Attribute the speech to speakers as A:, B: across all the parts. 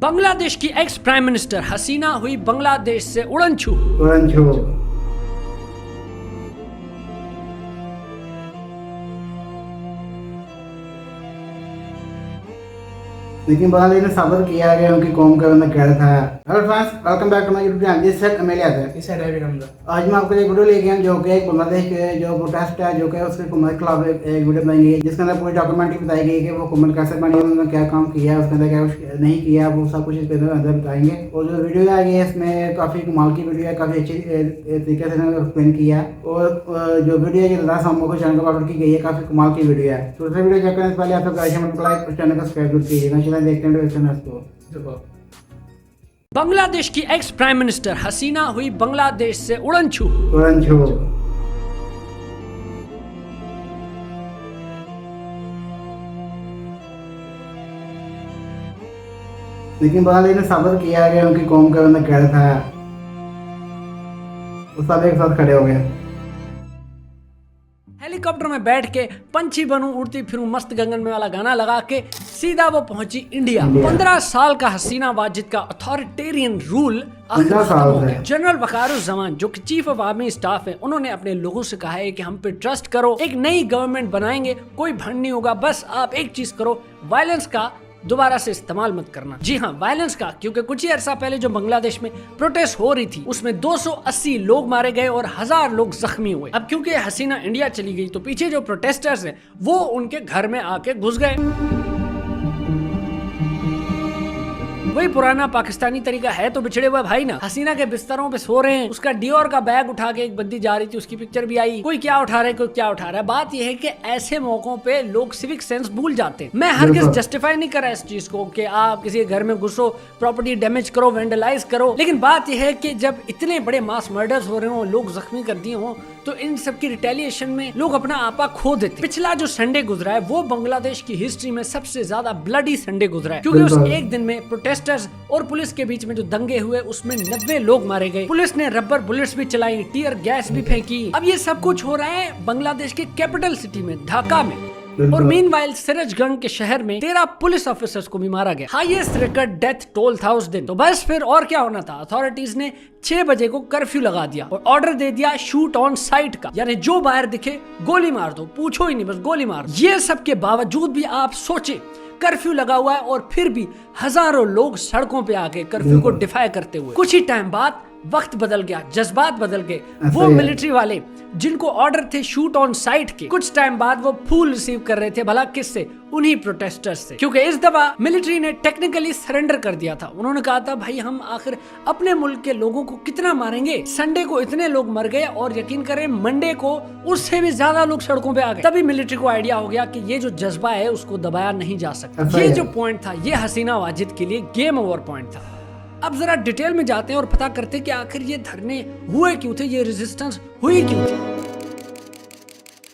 A: बांग्लादेश की ex prime minister हसीना हुई बांग्लादेश से उड़न छू।
B: लेकिन बांग्लादेश ने साबित किया कि उनकी कौम का बंदा कैद था। Hello friends, welcome back to my YouTube channel. This set Amelia है।
C: इस साइड है भी हमदा।
B: आज मैं आपके लिए वीडियो लेके आया जो कि एक बांग्लादेश के जो प्रोटेस्ट है जो कि उसके हुकूमत के खिलाफ एक वीडियो बनाएंगे जिसके अंदर पूरी डॉक्यूमेंट्री बताई गई कि वो हुकूमत कैसे बनी, उन्होंने क्या काम किया, उसके अंदर क्या कुछ नहीं किया, वो सब कुछ इसके अंदर बताएंगे। और जो वीडियो है इसमें काफ़ी कमाल की वीडियो है, काफ़ी अच्छी तरीके से एक्सप्लेन किया। और जो वीडियो है लास्ट हम को चैनल पर अपलोड की गई है, काफ़ी कमाल की वीडियो है। तो दूसरी वीडियो चेक करने से पहले आप लोग लाइक और चैनल को सब्सक्राइब कीजिएगा। चलिए देखते हैं तो
A: बांग्लादेश की एक्स प्राइम मिनिस्टर हसीना हुई बांग्लादेश से उड़न छू।
B: लेकिन बांग्लादेश ने साबित किया कि उनकी कौम का बंदा कैद था। वो सब एक साथ खड़े हो गए।
A: हेलीकॉप्टर में बैठ के पंछी बनूं उड़ती फिरूं मस्त गगन में वाला गाना लगा के सीधा वो पहुंची इंडिया। 15 साल का हसीना वाजिद का अथॉरिटेरियन रूल आखिर खत्म हो गया। जनरल वकारुज़्ज़मान जो कि चीफ ऑफ आर्मी स्टाफ है, उन्होंने अपने लोगों से कहा है कि हम पे ट्रस्ट करो, एक नई गवर्नमेंट बनाएंगे, कोई भंड नहीं होगा, बस आप एक चीज करो, वायलेंस का दोबारा से इस्तेमाल मत करना। जी हाँ, वायलेंस का, क्योंकि कुछ ही अरसा पहले जो बांग्लादेश में प्रोटेस्ट हो रही थी उसमें 280 लोग मारे गए और 1000 लोग जख्मी हुए। अब क्योंकि हसीना इंडिया चली गई तो पीछे जो प्रोटेस्टर्स हैं वो उनके घर में आके घुस गए। वही पुराना पाकिस्तानी तरीका है तो बिछड़े हुए भाई ना। हसीना के बिस्तरों पे सो रहे हैं, उसका डियोर का बैग उठा के एक बंदी जा रही थी, उसकी पिक्चर भी आई। कोई क्या उठा रहा है, कोई क्या उठा रहा है। बात यह है कि ऐसे मौकों पे लोग सिविक सेंस भूल जाते हैं। मैं हरगिज़ जस्टिफाई नहीं कर रहा इस चीज को कि आप किसी के घर में घुसो, प्रॉपर्टी डैमेज करो, वेंडलाइज करो, लेकिन बात यह है कि जब इतने बड़े मास मर्डर्स हो रहे हो, लोग जख्मी कर दिए हो, तो इन सब की रिटेलिएशन में लोग अपना आपा खो देते। पिछला जो संडे गुजरा है वो बांग्लादेश की हिस्ट्री में सबसे ज्यादा ब्लडी संडे गुजरा है, क्योंकि उस एक दिन में प्रोटेस्टर्स और पुलिस के बीच में जो दंगे हुए उसमें 90 लोग मारे गए। पुलिस ने रबर बुलेट्स भी चलाई, टीयर गैस भी फेंकी। अब ये सब कुछ हो रहा है बांग्लादेश के कैपिटल सिटी में, ढाका में। और मीनवाइल सिरजगंज के शहर में 13 पुलिस ऑफिसर्स को भी मारा गया। हाईएस्ट रिकॉर्ड डेथ टोल था उस दिन। तो बस फिर और क्या होना था, अथॉरिटीज ने 6 बजे को कर्फ्यू लगा दिया और ऑर्डर दे दिया शूट ऑन साइट का, यानी जो बाहर दिखे गोली मार दो, पूछो ही नहीं, बस गोली मार दो। ये सब के बावजूद भी आप सोचे कर्फ्यू लगा हुआ है और फिर भी हजारों लोग सड़कों पे आके कर्फ्यू को डिफाई करते हुए। कुछ ही टाइम बाद वक्त बदल गया, जज्बात बदल गए। वो मिलिट्री वाले जिनको ऑर्डर थे शूट ऑन साइट के, कुछ टाइम बाद वो फूल रिसीव कर रहे थे, भला किससे? उन्हीं प्रोटेस्टर्स से, क्योंकि इस दफा मिलिट्री ने टेक्निकली सरेंडर कर दिया था। उन्होंने कहा था भाई हम आखिर अपने मुल्क के लोगों को कितना मारेंगे। संडे को इतने लोग मर गए और यकीन करें मंडे को उससे भी ज्यादा लोग सड़कों पे आ गए। तभी मिलिट्री को आइडिया हो गया कि ये जो जज्बा है उसको दबाया नहीं जा सकता। ये जो पॉइंट था ये हसीना वाजिद के लिए गेम ओवर पॉइंट था। अब जरा डिटेल में जाते हैं और पता करते हैं कि आखिर ये धरने हुए क्यों थे, ये रेजिस्टेंस हुई क्यों थी।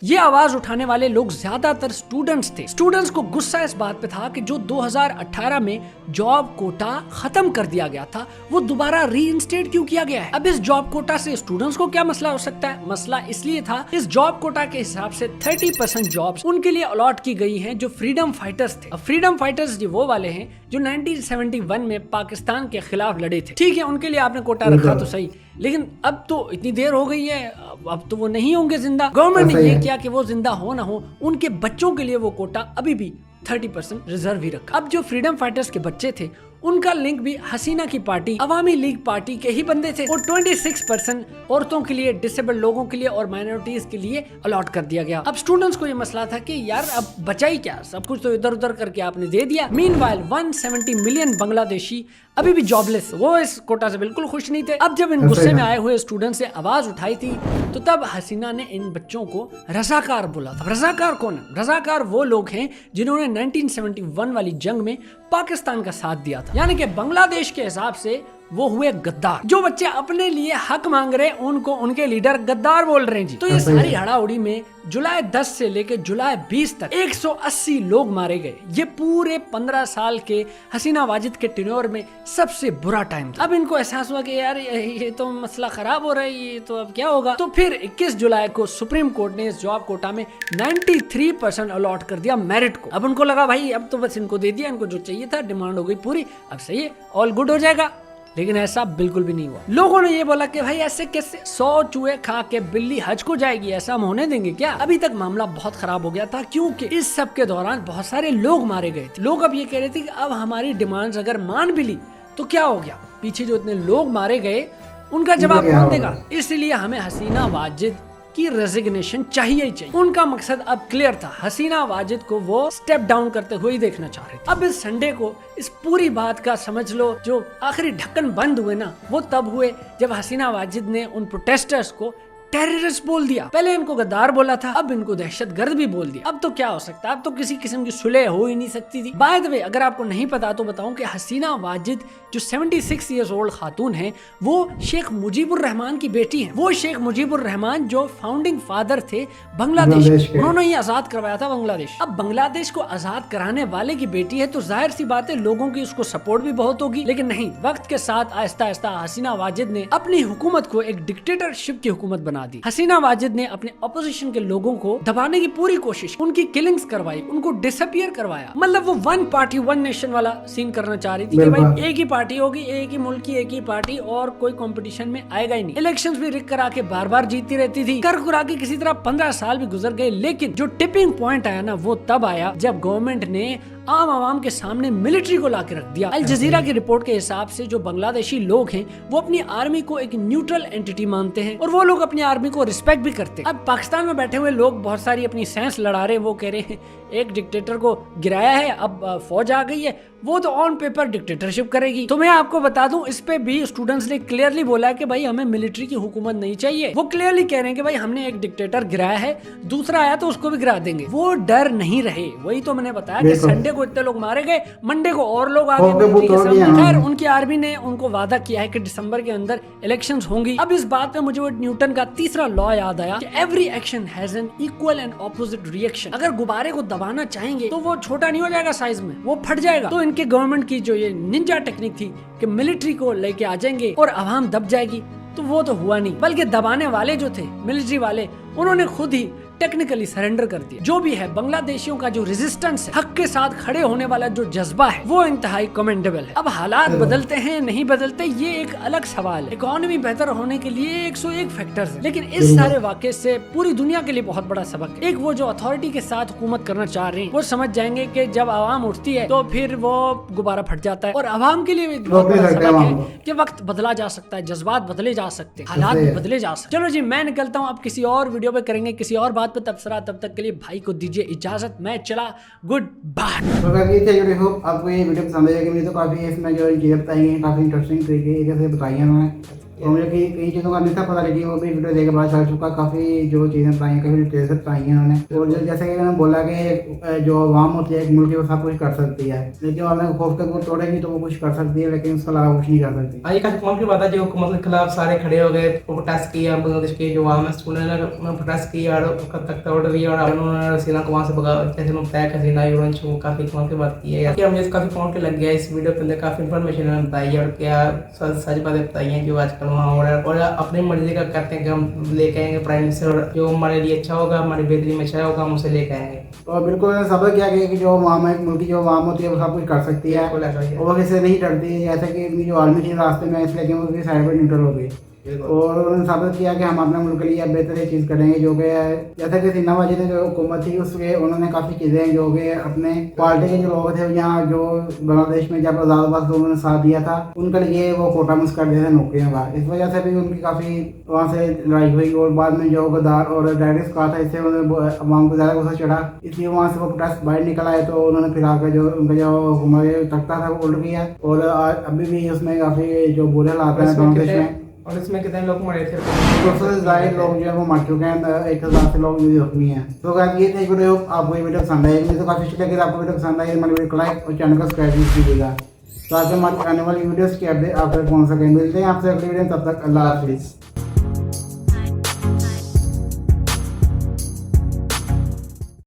A: ये आवाज उठाने वाले लोग ज्यादातर स्टूडेंट्स थे। स्टूडेंट्स को गुस्सा इस बात पे था कि जो 2018 में जॉब कोटा खत्म कर दिया गया था वो दोबारा रीइंस्टेट क्यों किया गया है। अब इस जॉब कोटा से स्टूडेंट्स को क्या मसला हो सकता है? मसला इसलिए था, इस जॉब कोटा के हिसाब से 30% जॉब्स उनके लिए अलॉट की गई हैं जो फ्रीडम फाइटर्स थे। अब फ्रीडम फाइटर्स ये वो वाले हैं जो 1971 में पाकिस्तान के खिलाफ लड़े थे। ठीक है, उनके लिए आपने कोटा रखा तो सही, लेकिन अब तो इतनी देर हो गई है, अब तो वो नहीं होंगे जिंदा। गवर्नमेंट ने ये किया कि वो जिंदा हो ना हो, उनके बच्चों के लिए वो कोटा अभी भी 30% रिजर्व ही रखा। अब जो फ्रीडम फाइटर्स के बच्चे थे उनका लिंक भी हसीना की पार्टी अवामी लीग पार्टी के ही बंदे थे और 26% औरतों के लिए, डिसेबल्ड लोगों के लिए और माइनॉरिटीज के लिए अलॉट कर दिया गया। अब स्टूडेंट्स को ये मसला था कि यार अब बचा ही क्या, सब कुछ तो इधर उधर करके आपने दे दिया। मीनवाइल 170 मिलियन बांग्लादेशी अभी भी जॉबलेस, वो इस कोटा से बिल्कुल खुश नहीं थे। अब जब इन गुस्से में आए हुए स्टूडेंट से आवाज उठाई थी तो तब हसीना ने इन बच्चों को रजाकार बोला था। रजाकार कौन है? रजाकार वो लोग हैं जिन्होंने 1971 वाली जंग में पाकिस्तान का साथ दिया था, यानी कि बांग्लादेश के हिसाब से वो हुए गद्दार। जो बच्चे अपने लिए हक मांग रहे उनको उनके लीडर गद्दार बोल रहे हैं जी। तो ये सारी हड़ाउड़ी में जुलाई 10 से लेके जुलाई 20 तक 180 लोग मारे गए। ये पूरे 15 साल के हसीना वाजिद के टेन्योर में सबसे बुरा टाइम था। अब इनको एहसास हुआ कि यार ये तो मसला खराब हो रहा है, ये तो अब क्या होगा। तो फिर 21 जुलाई को सुप्रीम कोर्ट ने इस जॉब कोटा में 93% अलॉट कर दिया मेरिट को। अब उनको लगा भाई अब तो बस इनको दे दिया, इनको जो चाहिए था, डिमांड हो गई पूरी, अब सही है, ऑल गुड हो जाएगा। लेकिन ऐसा बिल्कुल भी नहीं हुआ। लोगों ने ये बोला कि भाई ऐसे कैसे 100 चूहे खा के बिल्ली हज को जाएगी, ऐसा हम होने देंगे क्या। अभी तक मामला बहुत खराब हो गया था क्योंकि इस सब के दौरान बहुत सारे लोग मारे गए थे। लोग अब ये कह रहे थे कि अब हमारी डिमांड्स अगर मान भी ली तो क्या हो गया, पीछे जो इतने लोग मारे गए उनका जवाब कौन देगा। इसलिए हमें हसीना वाजिद की रेजिग्नेशन चाहिए ही चाहिए। उनका मकसद अब क्लियर था, हसीना वाजिद को वो स्टेप डाउन करते हुए ही देखना चाह रहे थे। अब इस संडे को इस पूरी बात का समझ लो जो आखिरी ढक्कन बंद हुए ना, वो तब हुए जब हसीना वाजिद ने उन प्रोटेस्टर्स को टेररिस्ट बोल दिया। पहले इनको गद्दार बोला था, अब इनको दहशतगर्द भी बोल दिया। अब तो क्या हो सकता है, अब तो किसी किस्म की सुलह हो ही नहीं सकती थी। बाय द वे, अगर आपको नहीं पता तो बताऊं कि हसीना वाजिद जो 76 ईयर्स ओल्ड खातून हैं, वो शेख मुजीबुर रहमान की बेटी हैं। वो शेख मुजीबुर रहमान जो फाउंडिंग फादर थे बांग्लादेश, उन्होंने ही आजाद करवाया था बांग्लादेश। अब बांग्लादेश को आजाद कराने वाले की बेटी है तो जाहिर सी बात है लोगों की उसको सपोर्ट भी बहुत होगी। लेकिन नहीं, वक्त के साथ आहिस्ता आहिस्ता हसीना वाजिद ने अपनी हुकूमत को एक डिक्टेटरशिप की हुकूमत बना दी। हसीना वाजिद ने अपने ऑपोजिशन के लोगों को दबाने की पूरी कोशिश, उनकी किलिंग्स करवाई, उनको डिसअपियर करवाया। मतलब वो वन पार्टी वन नेशन वाला सीन करना चाह रही थी कि भाई एक ही पार्टी होगी, एक ही मुल्क की एक ही पार्टी, और कोई कंपटीशन में आएगा ही नहीं। इलेक्शंस भी रिक करा के बार बार जीतती रहती थी, कर कुरा के किसी तरह 15 साल भी गुजर गए। लेकिन जो टिपिंग पॉइंट आया ना, वो तब आया जब गवर्नमेंट ने आम आवाम के सामने मिलिट्री को लाके रख दिया। अल जजीरा की रिपोर्ट के हिसाब से जो बांग्लादेशी लोग हैं वो अपनी आर्मी को एक न्यूट्रल एंटिटी मानते हैं और वो लोग अपनी आर्मी को रिस्पेक्ट भी करते हैं। अब पाकिस्तान में बैठे हुए लोग बहुत सारी अपनी सेंस लड़ा रहे, वो कह रहे हैं एक डिक्टेटर को गिराया है, अब फौज आ गई है, वो तो ऑन पेपर डिक्टेटरशिप करेगी। तो मैं आपको बता दूं, इस पे भी स्टूडेंट्स ने क्लियरली बोला है कि भाई हमें मिलिट्री की हुकूमत नहीं चाहिए। वो क्लियरली कह रहे हैं कि भाई हमने एक डिक्टेटर गिराया है, दूसरा आया तो उसको भी गिरा देंगे। वो डर नहीं रहे। वही तो मैंने बताया कि संडे को इतने लोग मारे गए, मंडे को और लोग आ गए। खैर उनकी आर्मी ने उनको वादा किया है कि दिसंबर के अंदर इलेक्शंस होंगी। अब इस बात पे मुझे वो न्यूटन का तीसरा लॉ याद आया कि every action has an equal and opposite reaction. अगर गुब्बारे को दबाना चाहेंगे तो वो छोटा नहीं हो जाएगा साइज में, वो फट जाएगा। तो इनके गवर्नमेंट की जो ये निंजा टेक्निक थी कि मिलिट्री को लेके आ जाएंगे और आवाम दब जाएगी, तो वो तो हुआ नहीं। बल्कि दबाने वाले जो थे मिलिट्री वाले, उन्होंने खुद ही टेक्निकली सरेंडर कर दिया। जो भी है, बांग्लादेशियों का जो रेजिस्टेंस है, हक के साथ खड़े होने वाला जो जज्बा है, वो इंतहाई कमेंडेबल है। अब हालात बदलते हैं नहीं बदलते, ये एक अलग सवाल है। इकोनॉमी बेहतर होने के लिए 101 फैक्टर्स है, लेकिन इस सारे वाक़े से पूरी दुनिया के लिए बहुत बड़ा सबक है। एक वो जो अथॉरिटी के साथ हुकूमत करना चाह रहे हैं, वो समझ जाएंगे कि जब आवाम उठती है तो फिर वो गुब्बारा फट जाता है। और आवाम के लिए भी बहुत बड़ा सबक है कि वक्त बदला जा सकता है, जज्बात बदले जा सकते हैं, हालात भी बदले जा सकते हैं। चलो जी, मैं निकलता हूँ, अब किसी और वीडियो पे करेंगे किसी और बात पे तबसरा। तब तक के लिए भाई को दीजिए इजाजत, मैं चला, गुड बाय।
B: तो गाइस होप आपको ये वीडियो पसंद आएगी। मुझे तो काफी इसमें जो चीजें बताई हैं काफी इंटरेस्टिंग तरीके से बताई हैं उन्होंने। तो मुझे कई चीज़ों का नहीं था पता, लेकिन वो भी वीडियो देख के पता चल चुका। काफ़ी जो चीज़ें बताई हैं, काफ़ी डिटेल से बताई हैं उन्होंने। तो जैसे कि उन्होंने बोला कि जो आवाम होती है एक मुल्क, वो सब कुछ कर सकती है, लेकिन आपने खौफ के वो तोड़ेगी तो वो कुछ कर सकती है, लेकिन उसके अलावा कुछ नहीं कर सकती।
C: आज का कौन की बात है, जो हुकूमत के खिलाफ सारे खड़े हो गए, प्रोटेस्ट किया। बांग्लादेश के जो आवाम है उन्होंने प्रोटेस्ट किया और उसका तख्त ऑर्डर दिया और उन्होंने हसीना को वहाँ से भगा। जैसे उन्होंने बताया हसीना यूरोन को काफ़ी कौन की बात की है, मुझे काफ़ी कौन के लग गया इस वीडियो के अंदर। काफ़ी इन्फॉर्मेशन उन्होंने बताई है और क्या सच बातें बताई हैं जो आजकल वहाँ हो रहा है। और अपनी मर्जी का करते हैं कि हम लेके आएंगे प्राइम मिनिस्टर, और जो हमारे लिए अच्छा होगा, हमारी बेहतरी में अच्छा होगा, हम उसे लेके आएंगे।
B: तो बिल्कुल सबक क्या कि जो मुल्क की जो आवाम होती है वो सब कुछ कर सकती है और वो किसी से नहीं डरती। जैसे कि जो आर्मी थी रास्ते में, इसलिए कि वो उसकी साइड पर न्यूट्रल हो गई और उन्होंने साबित किया कि हम अपने मुल्क के लिए बेहतर चीज़ करेंगे। जो कि जैसा कि हसीना वाजिद ने जो हुकूमत थी उसके उन्होंने काफ़ी चीज़ें जो कि अपने पार्टी के जो लोग थे यहाँ जो बांग्लादेश में जब आज़ाद उन्होंने साथ दिया था, उनके लिए वो कोटा मिस कर दिया था नौकरियों का। इस वजह से भी उनकी काफ़ी वहाँ से लड़ाई हुई और बाद में जो गद्दार और टेररिस्ट कहा था, इससे उन्होंने अवाम को ज़्यादा गुस्सा चढ़ा, इसलिए वहाँ से वो प्रोटेस्ट बाहर निकल आए। तो उन्होंने फिर आकर जो उनका जो हुकूमत तख्ता था वो उल्ट गया और अभी भी उसमें काफ़ी जो बुरे हालात हैं बांग्लादेश में।
C: और इसमें कितने लोग मरे थे?
B: 200 से ज़्यादा लोग जो है वो मर चुके हैं, 1000 से लोग जख्मी हैं। तो गाइस ये थे वीडियो, आपको ये वीडियो पसंद आई, मुझे तो काफ़ी अच्छी लगी। आपको वीडियो पसंद आई हमारे वीडियो को लाइक और चैनल को सब्सक्राइब कीजिएगा। तो आगे हमारी आने वाली वीडियोस की अपडेट आप तक पहुंच सके। मिलते हैं आपसे अगली वीडियो, तब तक अल्लाह हाफिज़।